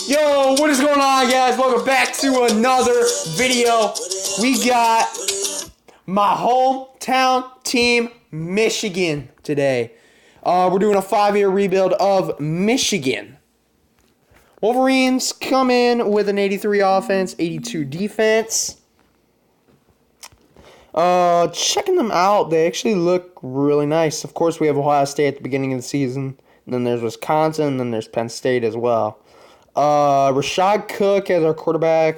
Yo, what is going on, guys? Welcome back to another video. We got my hometown team, Michigan, today. We're doing a 5-year rebuild of Michigan. Wolverines come in with an 83 offense, 82 defense. Checking them out, they actually look really nice. Of course, we have Ohio State at the beginning of the season. And then there's Wisconsin, and then there's Penn State as well. Rashad Cook as our quarterback.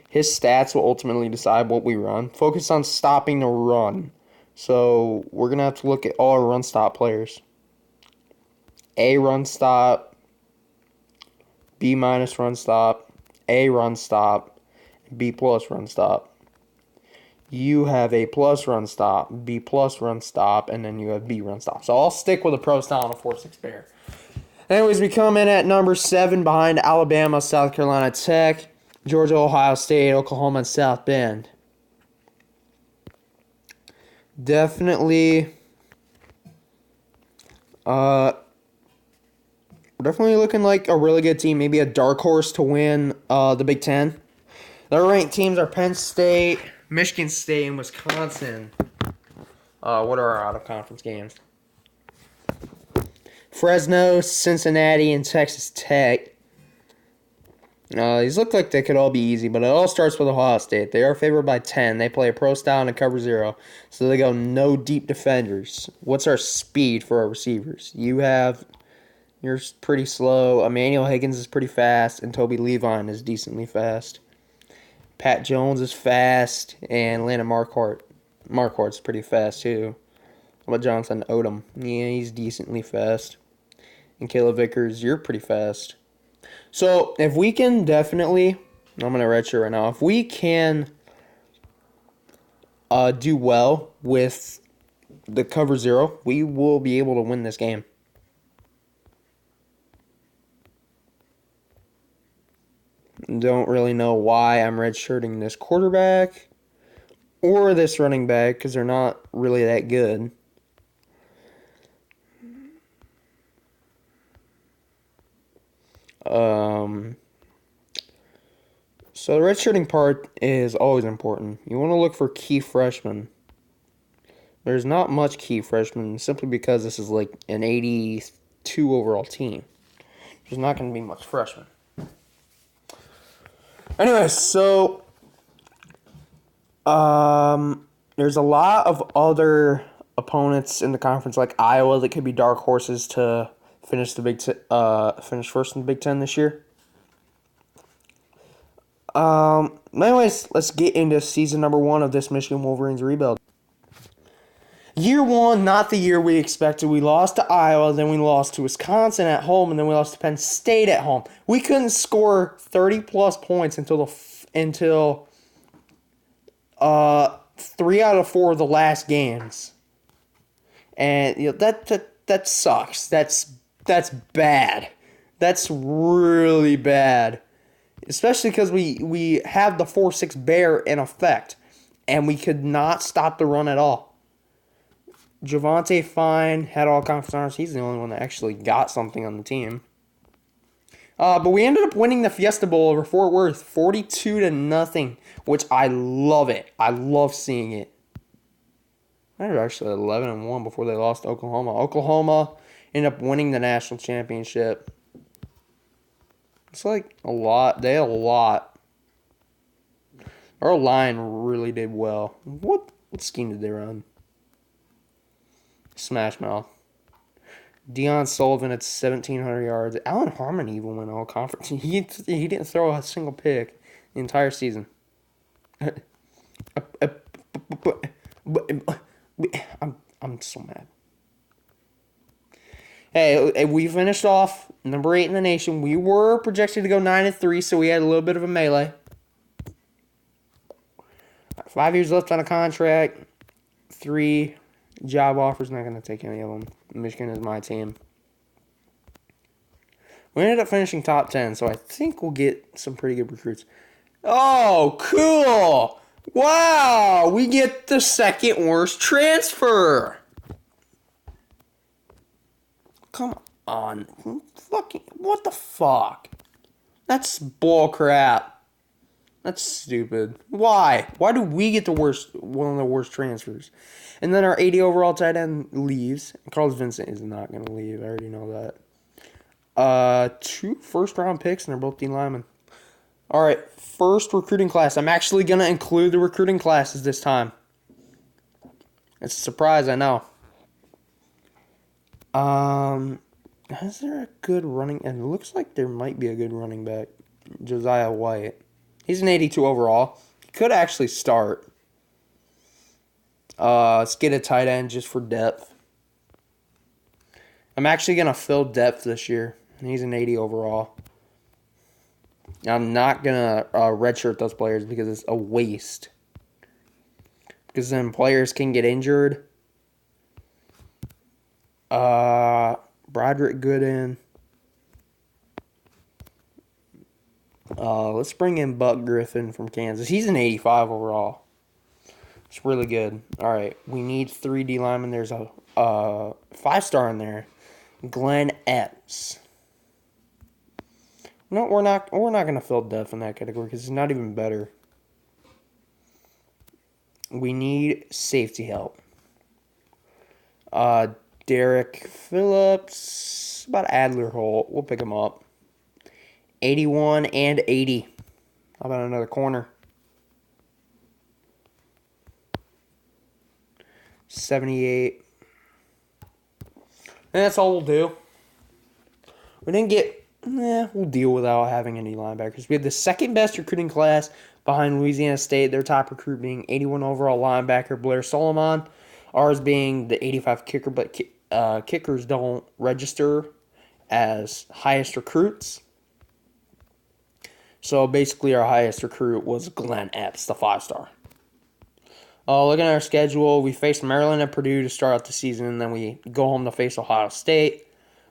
His stats will ultimately decide what we run. Focus on stopping the run. So we're going to have to look at all our run stop players. A run stop, B minus run stop, A run stop, B plus run stop. You have A plus run stop, B plus run stop, and then you have B run stop. So I'll stick with a pro style and a 4-6 bear. Anyways, we come in at number 7 behind Alabama, South Carolina Tech, Georgia, Ohio State, Oklahoma, and South Bend. Definitely looking like a really good team. Maybe a dark horse to win the Big Ten. Their ranked teams are Penn State, Michigan State, and Wisconsin. What are our out-of-conference games? Fresno, Cincinnati, and Texas Tech. These look like they could all be easy, but it all starts with Ohio State. They are favored by 10. They play a pro style and a cover 0, so they go no deep defenders. What's our speed for our receivers? You're pretty slow. Emmanuel Higgins is pretty fast, and Toby Levine is decently fast. Pat Jones is fast, and Landon Marquardt's pretty fast too. What about Jonathan Odom? Yeah, he's decently fast. And Caleb Vickers, you're pretty fast. So, if we can definitely, I'm going to redshirt right now, if we can do well with the cover 0, we will be able to win this game. Don't really know why I'm redshirting this quarterback or this running back because they're not really that good. So the redshirting part is always important. You want to look for key freshmen. There's not much key freshmen simply because this is like an 82 overall team. There's not going to be much freshmen. Anyway, so there's a lot of other opponents in the conference like Iowa that could be dark horses to finish finish first in the Big Ten this year. Anyways, let's get into season number 1 of this Michigan Wolverines rebuild. Year 1, not the year we expected. We lost to Iowa, then we lost to Wisconsin at home, and then we lost to Penn State at home. We couldn't score 30-plus points until 3 out of 4 of the last games. And that sucks. That's bad. That's really bad. Especially because we have the 4-6 bear in effect, and we could not stop the run at all. Javonte Fine had all conference honors. He's the only one that actually got something on the team. But we ended up winning the Fiesta Bowl over Fort Worth, 42-0, which I love it. I love seeing it. They were actually 11-1 before they lost to Oklahoma. Oklahoma ended up winning the national championship. It's like a lot. They had a lot. Our line really did well. What scheme did they run? Smash mouth. Deion Sullivan at 1,700 yards. Allen Harmon even went all conference. He didn't throw a single pick the entire season. I'm so mad. Hey, we finished off number 8 in the nation. We were projected to go 9-3, so we had a little bit of a melee. 5 years left on a contract. 3 job offers. Not going to take any of them. Michigan is my team. We ended up finishing top 10, so I think we'll get some pretty good recruits. Oh, cool! Wow! We get the second worst transfer. Come on. Fucking, what the fuck? That's bull crap. That's stupid. Why? Why do we get one of the worst transfers? And then our 80 overall tight end leaves. Carlos Vincent is not going to leave. I already know that. 2 first-round picks, and they're both D linemen. All right, first recruiting class. I'm actually going to include the recruiting classes this time. It's a surprise, I know. Is there a good running? And it looks like there might be a good running back. Josiah White. He's an 82 overall. He could actually start. Let's get a tight end just for depth. I'm actually going to fill depth this year. He's an 80 overall. I'm not going to redshirt those players because it's a waste. Because then players can get injured. Broderick Gooden. Let's bring in Buck Griffin from Kansas. He's an 85 overall. It's really good. All right, we need 3 D linemen. There's a 5-star in there. Glenn Epps. No, we're not gonna fill depth in that category because it's not even better. We need safety help. Derek Phillips, about Adler Holt. We'll pick him up. 81 and 80. How about another corner? 78. And that's all we'll do. We didn't get... we'll deal without having any linebackers. We had the second best recruiting class behind Louisiana State. Their top recruit being 81 overall linebacker Blair Solomon. Ours being the 85 kicker, but kickers don't register as highest recruits. So basically our highest recruit was Glenn Epps, the 5-star. Looking at our schedule, we face Maryland and Purdue to start out the season, and then we go home to face Ohio State,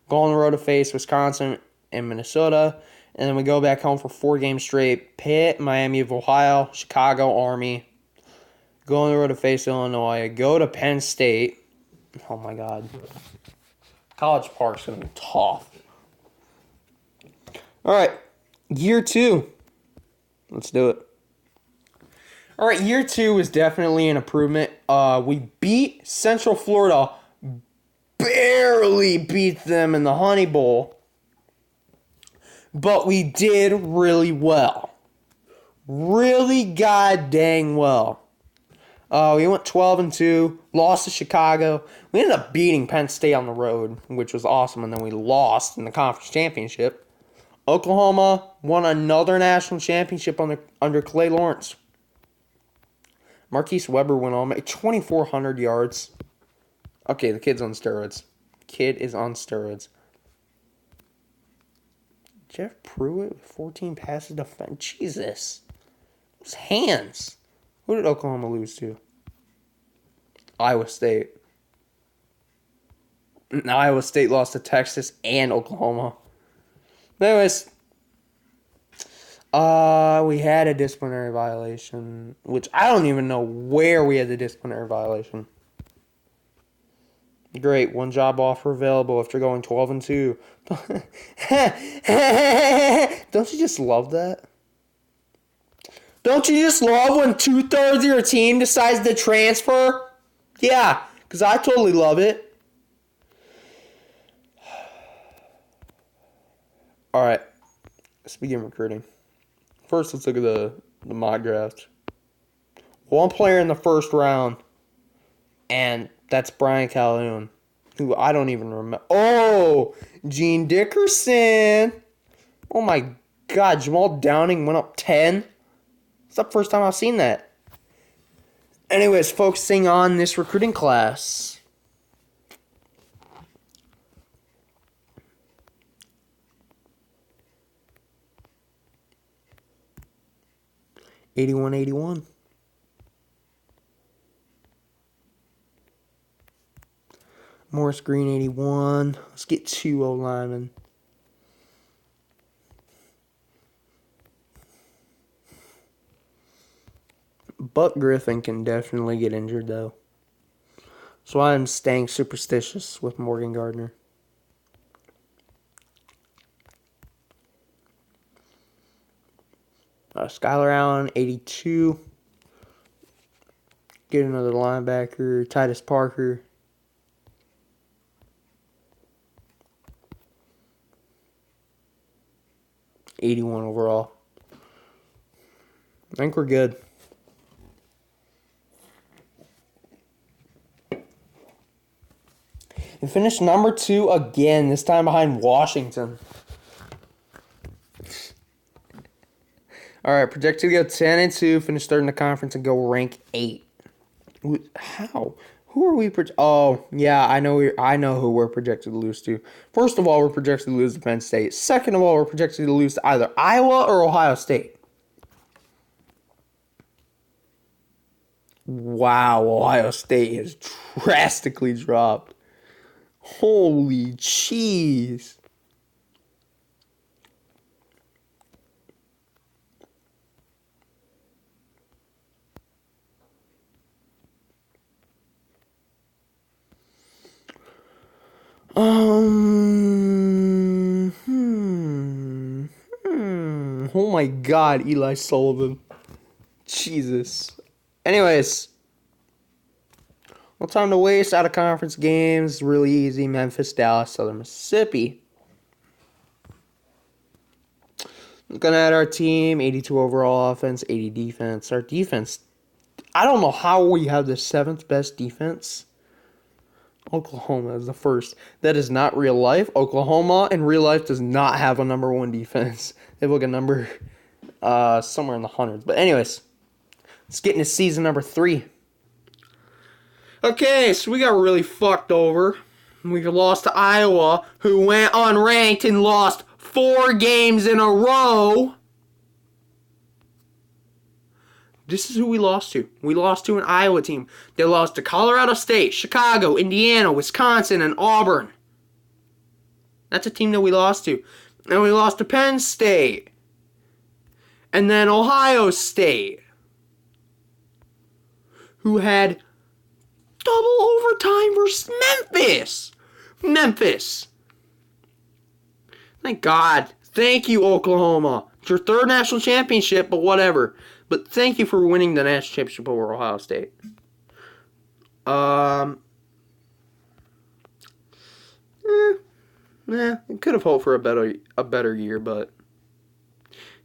go on the road to face Wisconsin and Minnesota, and then we go back home for 4 games straight. Pitt, Miami of Ohio, Chicago, Army. Go on the road to face Illinois. Go to Penn State. Oh, my God. College Park's going to be tough. All right. Year 2. Let's do it. All right. Year 2 is definitely an improvement. We beat Central Florida. Barely beat them in the Honey Bowl. But we did really well. Really god dang well. We went 12-2, lost to Chicago. We ended up beating Penn State on the road, which was awesome, and then we lost in the conference championship. Oklahoma won another national championship under Clay Lawrence. Marquise Weber went on 2,400 yards. Okay, the kid's on steroids. Kid is on steroids. Jeff Pruitt with 14 passes defense. Jesus. Those hands. Who did Oklahoma lose to? Iowa State. Now Iowa State lost to Texas and Oklahoma. But anyways, we had a disciplinary violation, which I don't even know where we had the disciplinary violation. Great, 1 job offer available after going 12-2. Don't you just love that? Don't you just love when 2/3 of your team decides to transfer? Yeah, because I totally love it. All right, let's begin recruiting. First, let's look at the mock draft. 1 player in the first round, and that's Brian Calhoun, who I don't even remember. Oh, Gene Dickerson. Oh, my God. Jamal Downing went up 10. It's the first time I've seen that. Anyways, focusing on this recruiting class. '81. Morris Green, 81. Let's get 2 O-linemen. Buck Griffin can definitely get injured, though. So I'm staying superstitious with Morgan Gardner. Skylar Allen, 82. Get another linebacker. Titus Parker. $81 overall. I think we're good. And finished number 2 again, this time behind Washington. Alright, projected to go 10-2, finish third in the conference, and go rank 8. How? Who are we Oh, yeah, I know who we're projected to lose to. First of all, we're projected to lose to Penn State. Second of all, we're projected to lose to either Iowa or Ohio State. Wow, Ohio State has drastically dropped. Holy cheese. Oh my God, Eli Sullivan. Jesus. Anyways, no time to waste. Out of conference games, really easy. Memphis, Dallas, Southern Mississippi. Looking at our team, 82 overall offense, 80 defense. Our defense, I don't know how we have the 7th best defense. Oklahoma is the first. That is not real life. Oklahoma in real life does not have a number 1 defense. They have like a number somewhere in the hundreds. But anyways, let's get into season number 3. Okay, so we got really fucked over. We lost to Iowa, who went unranked and lost 4 games in a row. This is who we lost to. We lost to an Iowa team. They lost to Colorado State, Chicago, Indiana, Wisconsin, and Auburn. That's a team that we lost to. And we lost to Penn State. And then Ohio State, who had double overtime versus Memphis. Thank God. Thank you, Oklahoma. It's your 3rd national championship, but whatever. But thank you for winning the national championship over Ohio State. Could have hoped for a better year, but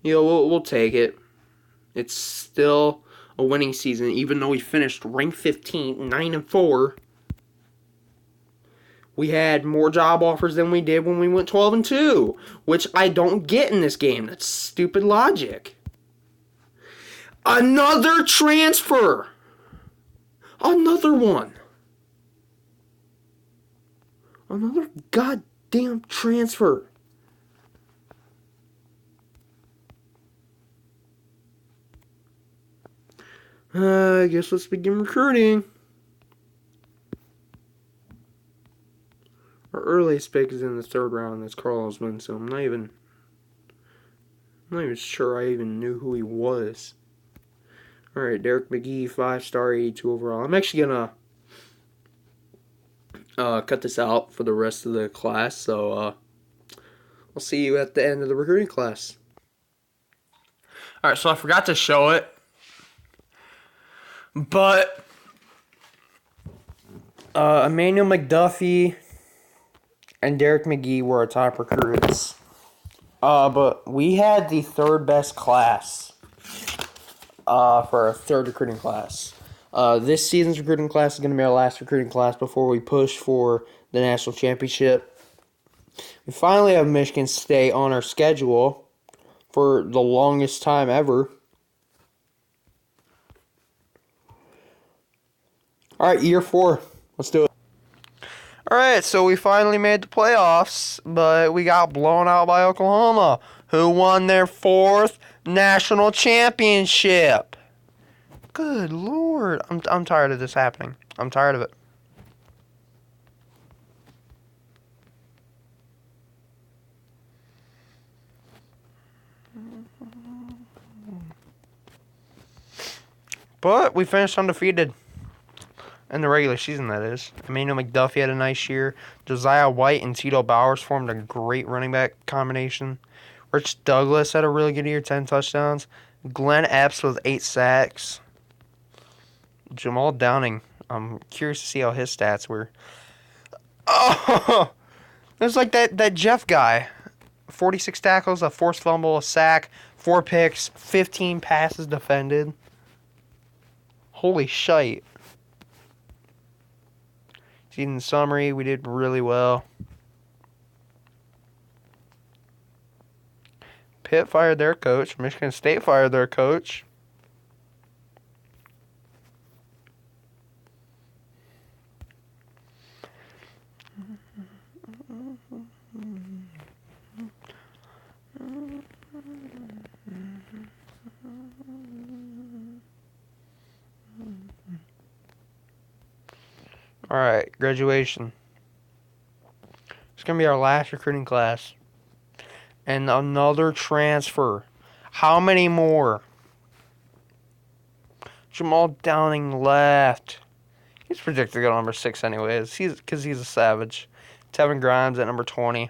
we'll take it. It's still a winning season, even though we finished ranked 15, 9-4. We had more job offers than we did when we went 12-2, which I don't get in this game. That's stupid logic. Another transfer. Another one. Another goddamn transfer. I guess let's begin recruiting. Our earliest pick is in the 3rd round. That's Carl Osmond, so I'm not even sure I even knew who he was. Alright, Derek McGee, 5-star, 82 overall. I'm actually going to cut this out for the rest of the class, so I'll see you at the end of the recruiting class. Alright, so I forgot to show it, but Emmanuel McDuffie and Derek McGee were our top recruits. But we had the 3rd best class for our 3rd recruiting class. This season's recruiting class is going to be our last recruiting class before we push for the national championship. We finally have Michigan State on our schedule for the longest time ever. Alright, year 4. Let's do it. Alright, so we finally made the playoffs, but we got blown out by Oklahoma, who won their 4th national championship. Good Lord. I'm tired of this happening. I'm tired of it. But we finished undefeated. In the regular season, that is. Emmanuel McDuffie had a nice year. Josiah White and Tito Bowers formed a great running back combination. Rich Douglas had a really good year, 10 touchdowns. Glenn Epps with 8 sacks. Jamal Downing. I'm curious to see how his stats were. Oh! It's like that Jeff guy. 46 tackles, a forced fumble, a sack, 4 picks, 15 passes defended. Holy shite. Season summary, we did really well. Pitt fired their coach. Michigan State fired their coach. Alright, graduation. It's going to be our last recruiting class. And another transfer. How many more? Jamal Downing left. He's predicted to go number 6 anyways. Because he's a savage. Tevin Grimes at number 20.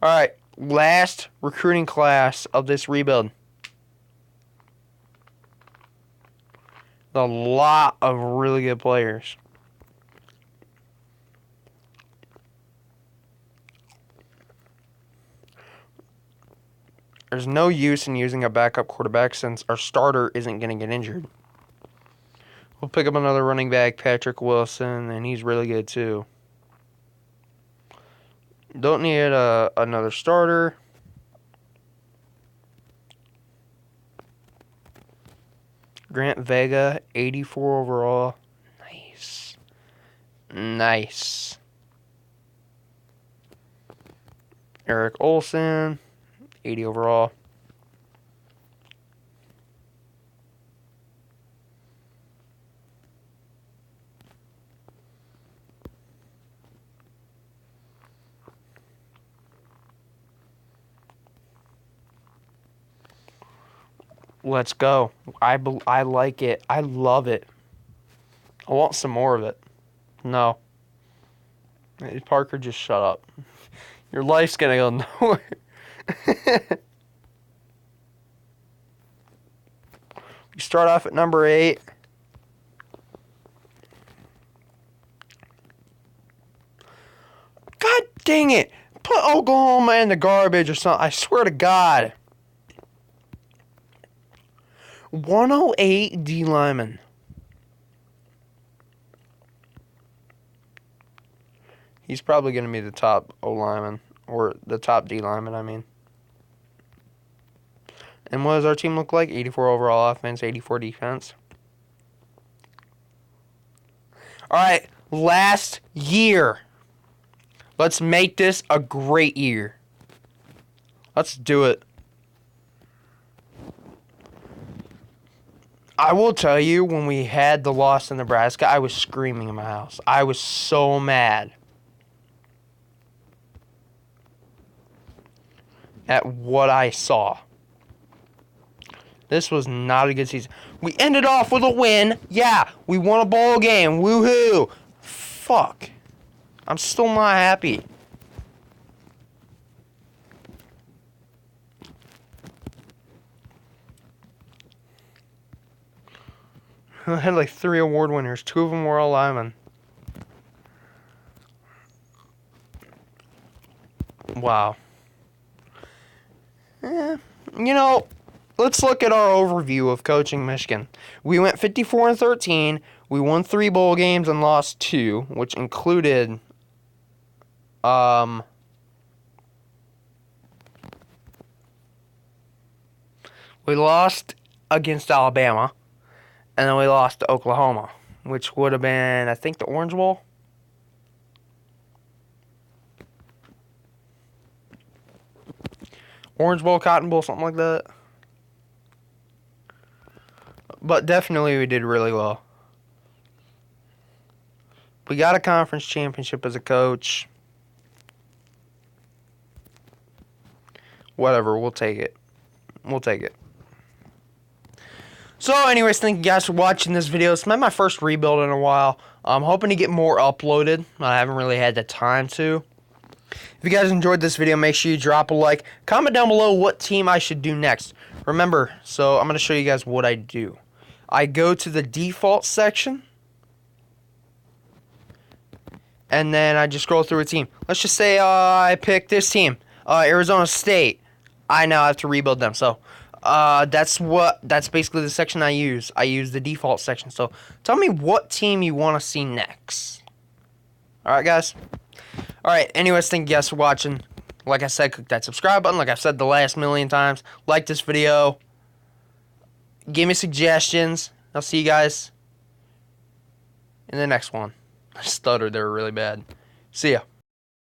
Alright, last recruiting class of this rebuild. A lot of really good players. There's no use in using a backup quarterback since our starter isn't going to get injured. We'll pick up another running back, Patrick Wilson, and he's really good too. Don't need another starter. Grant Vega, 84 overall. Nice. Nice. Eric Olson, 80 overall. Let's go. I like it. I love it. I want some more of it. No. Hey, Parker, just shut up. Your life's gonna go nowhere. We start off at number 8. God dang it. Put Oklahoma in the garbage or something. I swear to God. 108 D lineman. He's probably going to be the top O lineman, or the top D lineman, I mean. And what does our team look like? 84 overall offense, 84 defense. Alright, last year. Let's make this a great year. Let's do it. I will tell you, when we had the loss in Nebraska, I was screaming in my house. I was so mad at what I saw. This was not a good season. We ended off with a win. Yeah, we won a ball game. Woohoo. Fuck. I'm still not happy. I had like 3 award winners. 2 of them were all linemen. Wow. You know, let's look at our overview of coaching Michigan. We went 54-13. We won 3 bowl games and lost 2, which included we lost against Alabama. And then we lost to Oklahoma, which would have been, I think, the Orange Bowl. Orange Bowl, Cotton Bowl, something like that. But definitely we did really well. We got a conference championship as a coach. Whatever, we'll take it. We'll take it. So anyways, thank you guys for watching this video. It's my first rebuild in a while. I'm hoping to get more uploaded. I haven't really had the time to. If you guys enjoyed this video, make sure you drop a like. Comment down below what team I should do next. Remember, so I'm going to show you guys what I do. I go to the default section, and then I just scroll through a team. Let's just say I pick this team, Arizona State. I now have to rebuild them. So that's basically the section I use. I use the default section. So tell me what team you want to see next. All right, guys. All right. Anyways, thank you guys for watching. Like I said, click that subscribe button. Like I've said the last million times. Like this video. Give me suggestions. I'll see you guys in the next one. I stuttered there really bad. See ya.